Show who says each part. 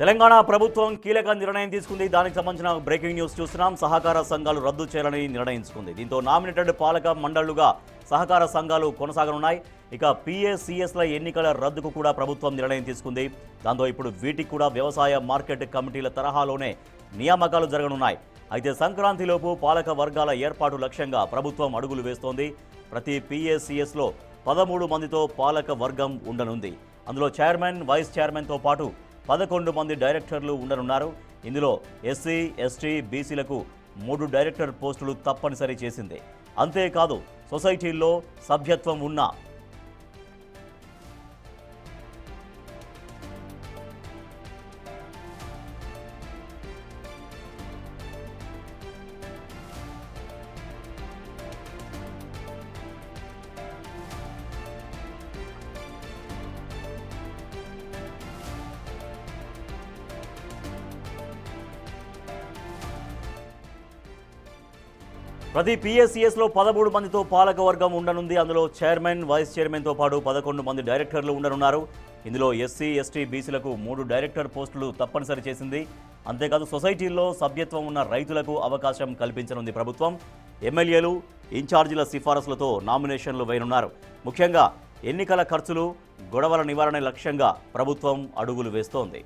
Speaker 1: తెలంగాణ ప్రభుత్వం కీలక నిర్ణయం తీసుకుంది. దానికి సంబంధించిన బ్రేకింగ్ న్యూస్ చూస్తున్నాం. సహకార సంఘాలు రద్దు చేయాలని నిర్ణయించుకుంది. దీంతో నామినేటెడ్ పాలక మండళ్లుగా సహకార సంఘాలు కొనసాగనున్నాయి. ఇక PACSల ఎన్నికల రద్దుకు కూడా ప్రభుత్వం నిర్ణయం తీసుకుంది. దాంతో ఇప్పుడు వీటికి కూడా వ్యవసాయ మార్కెట్ కమిటీల తరహాలోనే నియామకాలు జరగనున్నాయి. అయితే సంక్రాంతిలోపు పాలక వర్గాల ఏర్పాటు లక్ష్యంగా ప్రభుత్వం అడుగులు వేస్తోంది. ప్రతి PACSలో 13 మందితో పాలక వర్గం ఉండనుంది. అందులో చైర్మన్, వైస్ చైర్మన్తో పాటు 11 మంది డైరెక్టర్లు ఉండనున్నారు. ఇందులో SC, ST, BCలకు 3 డైరెక్టర్ పోస్టులు తప్పనిసరి చేసింది. అంతేకాదు సొసైటీల్లో సభ్యత్వం ఉన్న ప్రతి PACSలో 13 మందితో పాలక వర్గం ఉండనుంది. అందులో చైర్మన్, వైస్ చైర్మన్తో పాటు 11 మంది డైరెక్టర్లు ఉండనున్నారు. ఇందులో SC, ST, BCలకు 3 డైరెక్టర్ పోస్టులు తప్పనిసరి చేసింది. అంతేకాదు సొసైటీల్లో సభ్యత్వం ఉన్న రైతులకు అవకాశం కల్పించనుంది ప్రభుత్వం. ఎమ్మెల్యేలు, ఇన్ఛార్జీల సిఫారసులతో నామినేషన్లు వేయనున్నారు. ముఖ్యంగా ఎన్నికల ఖర్చులు, గొడవల నివారణ లక్ష్యంగా ప్రభుత్వం అడుగులు వేస్తోంది.